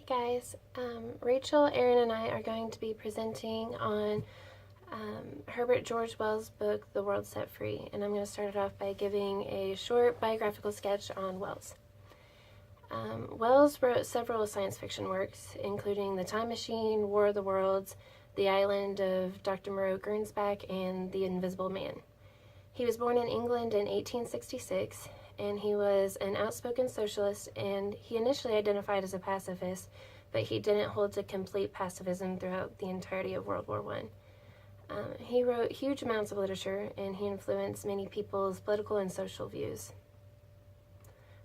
Guys, Rachel, Erin, and I are going to be presenting on Herbert George Wells' book, The World Set Free, and I'm going to start it off by giving a short biographical sketch on Wells. Wells wrote several science fiction works, including The Time Machine, War of the Worlds, The Island of Dr. Moreau Gernsback, and The Invisible Man. He was born in England in 1866, and he was an outspoken socialist, and he initially identified as a pacifist, but he didn't hold to complete pacifism throughout the entirety of World War I. He wrote huge amounts of literature, and he influenced many people's political and social views.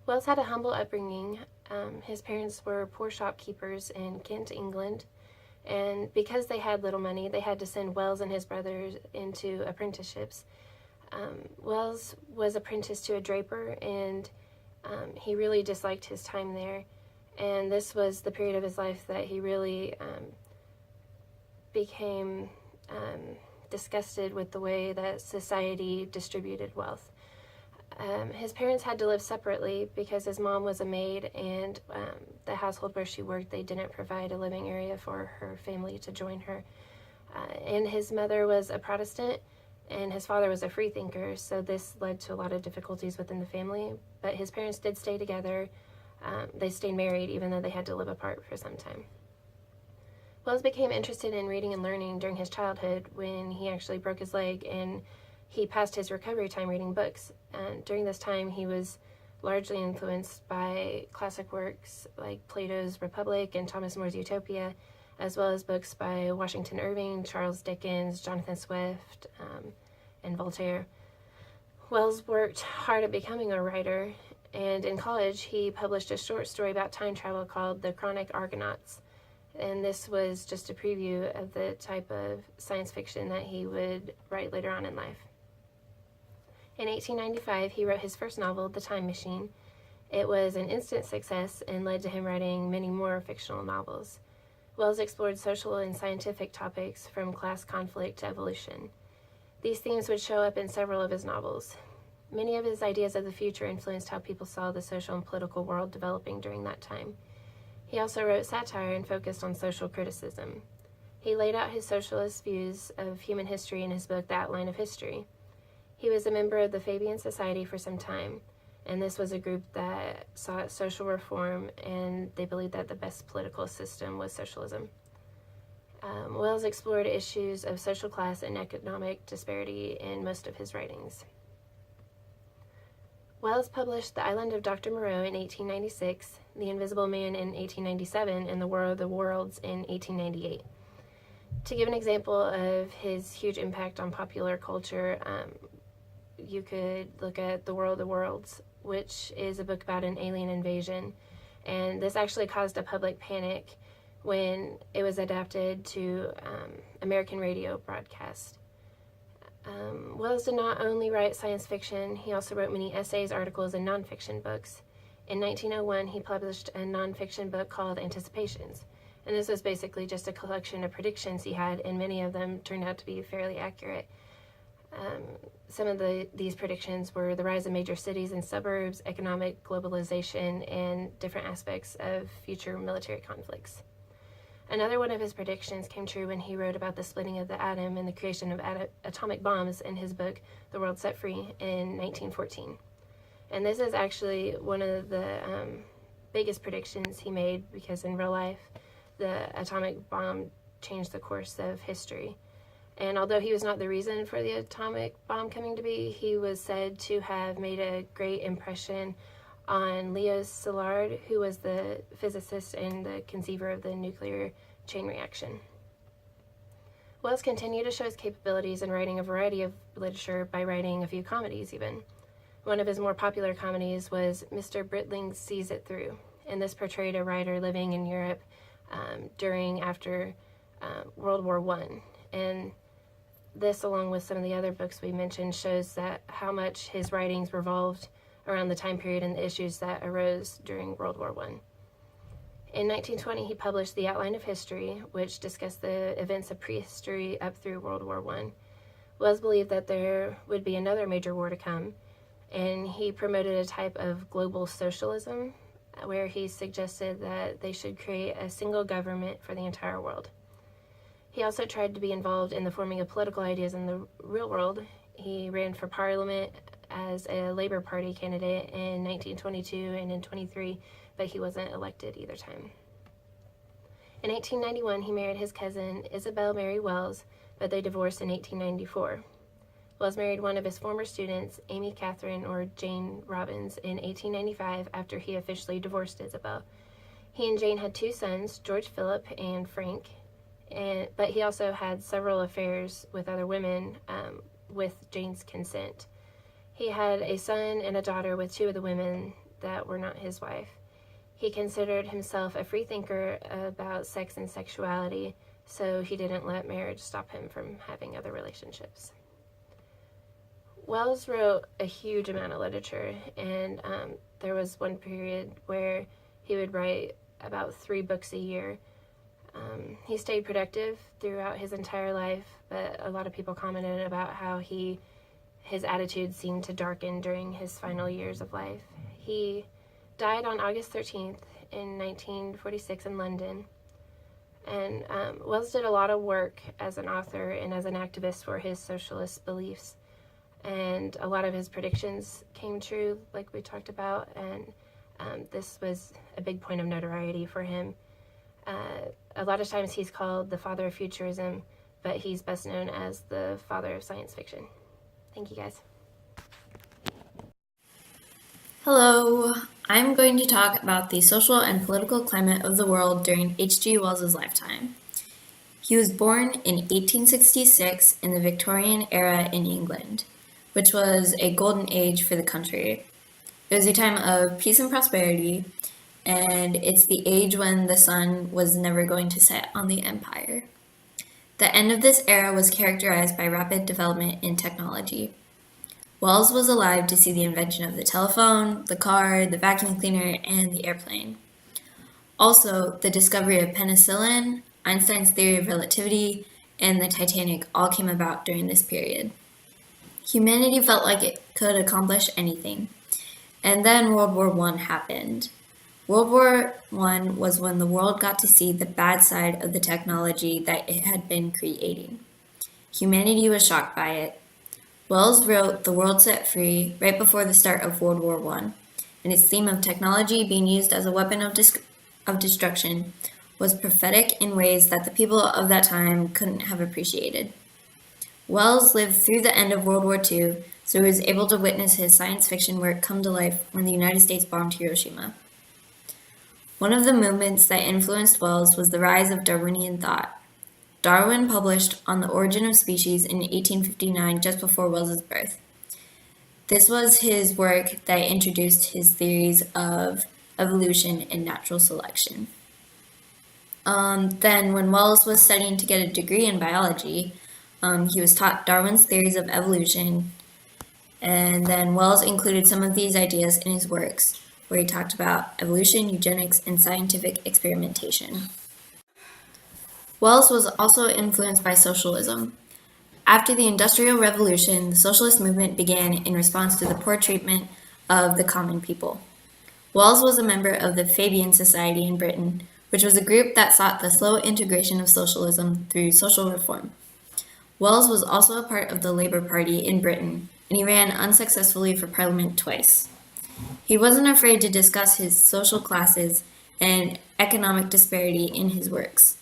Wells had a humble upbringing. His parents were poor shopkeepers in Kent, England, and because they had little money, they had to send Wells and his brothers into apprenticeships. Wells was apprenticed to a draper, and he really disliked his time there, and this was the period of his life that he really became disgusted with the way that society distributed wealth. His parents had to live separately because his mom was a maid, and the household where she worked, they didn't provide a living area for her family to join her. And his mother was a Protestant, and his father was a freethinker, so this led to a lot of difficulties within the family. But his parents did stay together. They stayed married even though they had to live apart for some time. Wells became interested in reading and learning during his childhood when he actually broke his leg, and he passed his recovery time reading books. And during this time, he was largely influenced by classic works like Plato's Republic and Thomas More's Utopia, as well as books by Washington Irving, Charles Dickens, Jonathan Swift, and Voltaire. Wells worked hard at becoming a writer, and in college he published a short story about time travel called The Chronic Argonauts, and this was just a preview of the type of science fiction that he would write later on in life. In 1895, he wrote his first novel, The Time Machine. It was an instant success and led to him writing many more fictional novels. Wells explored social and scientific topics from class conflict to evolution. These themes would show up in several of his novels. Many of his ideas of the future influenced how people saw the social and political world developing during that time. He also wrote satire and focused on social criticism. He laid out his socialist views of human history in his book, The Outline of History. He was a member of the Fabian Society for some time, and this was a group that sought social reform, and they believed that the best political system was socialism. Wells explored issues of social class and economic disparity in most of his writings. Wells published The Island of Dr. Moreau in 1896, The Invisible Man in 1897, and The War of the Worlds in 1898. To give an example of his huge impact on popular culture, you could look at The War of the Worlds, which is a book about an alien invasion, and this actually caused a public panic when it was adapted to American radio broadcast. Wells did not only write science fiction, he also wrote many essays, articles, and nonfiction books. In 1901, he published a nonfiction book called Anticipations, and this was basically just a collection of predictions he had, and many of them turned out to be fairly accurate. Some of these predictions were the rise of major cities and suburbs, economic globalization, and different aspects of future military conflicts. Another one of his predictions came true when he wrote about the splitting of the atom and the creation of atomic bombs in his book, The World Set Free, in 1914. And this is actually one of the biggest predictions he made, because in real life, the atomic bomb changed the course of history. And although he was not the reason for the atomic bomb coming to be, he was said to have made a great impression on Leo Szilard, who was the physicist and the conceiver of the nuclear chain reaction. Wells continued to show his capabilities in writing a variety of literature by writing a few comedies even. One of his more popular comedies was Mr. Britling Sees It Through, and this portrayed a writer living in Europe after World War I. And this, along with some of the other books we mentioned, shows that how much his writings revolved around the time period and the issues that arose during World War I. In 1920, he published The Outline of History, which discussed the events of prehistory up through World War I. Wells believed that there would be another major war to come, and he promoted a type of global socialism where he suggested that they should create a single government for the entire world. He also tried to be involved in the forming of political ideas in the real world. He ran for parliament as a Labour Party candidate in 1922 and in 23, but he wasn't elected either time. In 1891, he married his cousin Isabel Mary Wells, but they divorced in 1894. Wells married one of his former students, Amy Catherine or Jane Robbins, in 1895 after he officially divorced Isabel. He and Jane had 2 sons, George Philip and Frank, but he also had several affairs with other women with Jane's consent. He had a son and a daughter with 2 of the women that were not his wife. He considered himself a free thinker about sex and sexuality, so he didn't let marriage stop him from having other relationships. Wells wrote a huge amount of literature, and there was one period where he would write about 3 books a year. He stayed productive throughout his entire life, but a lot of people commented about how his attitude seemed to darken during his final years of life. He died on August 13th in 1946 in London. And Wells did a lot of work as an author and as an activist for his socialist beliefs. And a lot of his predictions came true, like we talked about, and this was a big point of notoriety for him. A lot of times he's called the father of futurism, but he's best known as the father of science fiction. Thank you, guys. Hello, I'm going to talk about the social and political climate of the world during H.G. Wells' lifetime. He was born in 1866 in the Victorian era in England, which was a golden age for the country. It was a time of peace and prosperity, and it's the age when the sun was never going to set on the empire. The end of this era was characterized by rapid development in technology. Wells was alive to see the invention of the telephone, the car, the vacuum cleaner, and the airplane. Also, the discovery of penicillin, Einstein's theory of relativity, and the Titanic all came about during this period. Humanity felt like it could accomplish anything. And then World War I happened. World War I was when the world got to see the bad side of the technology that it had been creating. Humanity was shocked by it. Wells wrote The World Set Free right before the start of World War I, and its theme of technology being used as a weapon of destruction was prophetic in ways that the people of that time couldn't have appreciated. Wells lived through the end of World War II, so he was able to witness his science fiction work come to life when the United States bombed Hiroshima. One of the movements that influenced Wells was the rise of Darwinian thought. Darwin published On the Origin of Species in 1859, just before Wells's birth. This was his work that introduced his theories of evolution and natural selection. Then, when Wells was studying to get a degree in biology, he was taught Darwin's theories of evolution, and then Wells included some of these ideas in his works, where he talked about evolution, eugenics, and scientific experimentation. Wells was also influenced by socialism. After the Industrial Revolution, the socialist movement began in response to the poor treatment of the common people. Wells was a member of the Fabian Society in Britain, which was a group that sought the slow integration of socialism through social reform. Wells was also a part of the Labour Party in Britain, and he ran unsuccessfully for Parliament twice. He wasn't afraid to discuss his social classes and economic disparity in his works,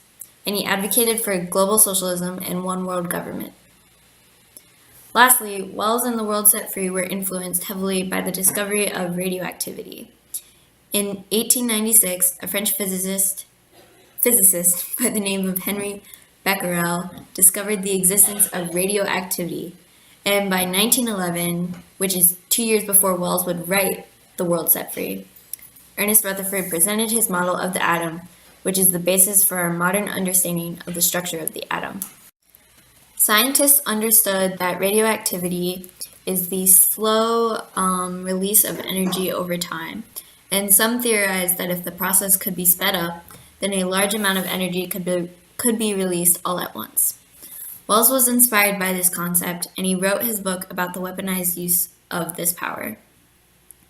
and he advocated for global socialism and one world government. Lastly, Wells and The World Set Free were influenced heavily by the discovery of radioactivity. In 1896, a French physicist by the name of Henri Becquerel discovered the existence of radioactivity, and by 1911, which is 2 years before Wells would write The World Set Free, Ernest Rutherford presented his model of the atom, which is the basis for our modern understanding of the structure of the atom. Scientists understood that radioactivity is the slow release of energy over time, and some theorized that if the process could be sped up, then a large amount of energy could be released all at once. Wells was inspired by this concept, and he wrote his book about the weaponized use of this power.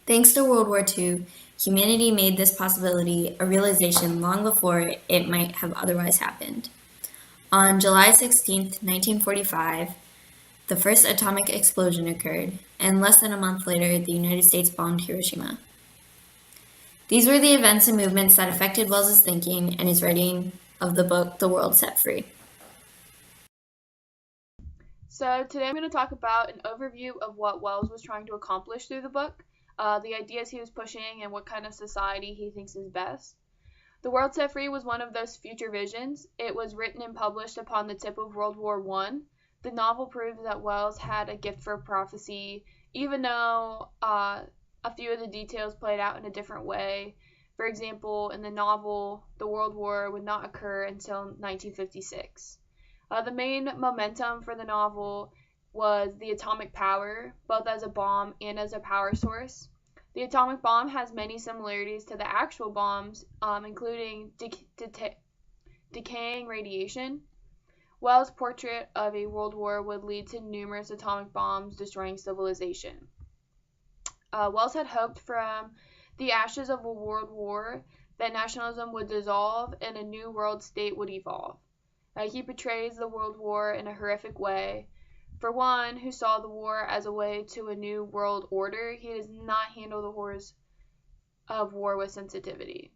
Thanks to World War II, humanity made this possibility a realization long before it might have otherwise happened. On July 16th, 1945, the first atomic explosion occurred, and less than a month later, the United States bombed Hiroshima. These were the events and movements that affected Wells's thinking and his writing of the book, The World Set Free. So today I'm going to talk about an overview of what Wells was trying to accomplish through the book, the ideas he was pushing, and what kind of society he thinks is best. The World Set Free was one of those future visions. It was written and published upon the tip of World War I. The novel proves that Wells had a gift for prophecy, even though a few of the details played out in a different way. For example, in the novel, the World War would not occur until 1956. The main momentum for the novel was the atomic power, both as a bomb and as a power source. The atomic bomb has many similarities to the actual bombs, including decaying radiation. Wells' portrait of a world war would lead to numerous atomic bombs destroying civilization. Wells had hoped from the ashes of a world war that nationalism would dissolve and a new world state would evolve. He portrays the world war in a horrific way. For one who saw the war as a way to a new world order, he does not handle the horrors of war with sensitivity.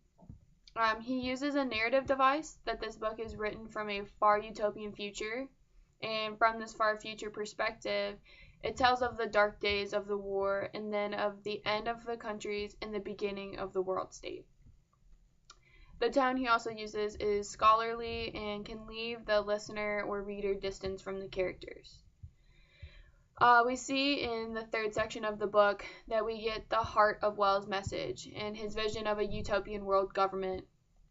He uses a narrative device that this book is written from a far utopian future, and from this far future perspective, it tells of the dark days of the war and then of the end of the countries and the beginning of the world state. The tone he also uses is scholarly and can leave the listener or reader distance from the characters. We see in the third section of the book that we get the heart of Wells' message and his vision of a utopian world government.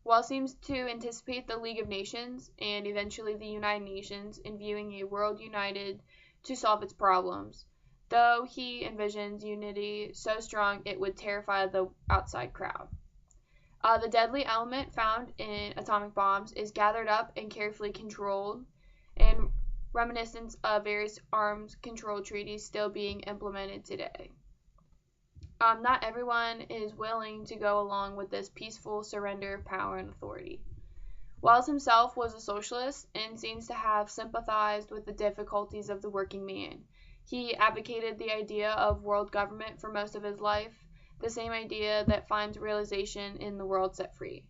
Wells seems to anticipate the League of Nations and eventually the United Nations in viewing a world united to solve its problems, though he envisions unity so strong it would terrify the outside crowd. The deadly element found in atomic bombs is gathered up and carefully controlled, and reminiscence of various arms control treaties still being implemented today. Not everyone is willing to go along with this peaceful surrender of power and authority. Wells himself was a socialist and seems to have sympathized with the difficulties of the working man. He advocated the idea of world government for most of his life, the same idea that finds realization in The World Set Free.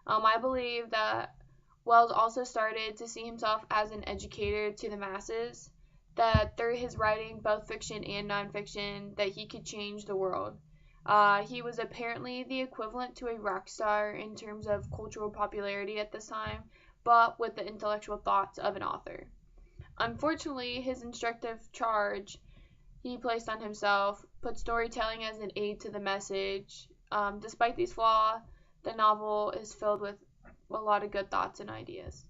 I believe that Wells also started to see himself as an educator to the masses, that through his writing, both fiction and nonfiction, that he could change the world. He was apparently the equivalent to a rock star in terms of cultural popularity at this time, but with the intellectual thoughts of an author. Unfortunately, his instructive charge he placed on himself put storytelling as an aid to the message. Despite these flaws, the novel is filled with a lot of good thoughts and ideas.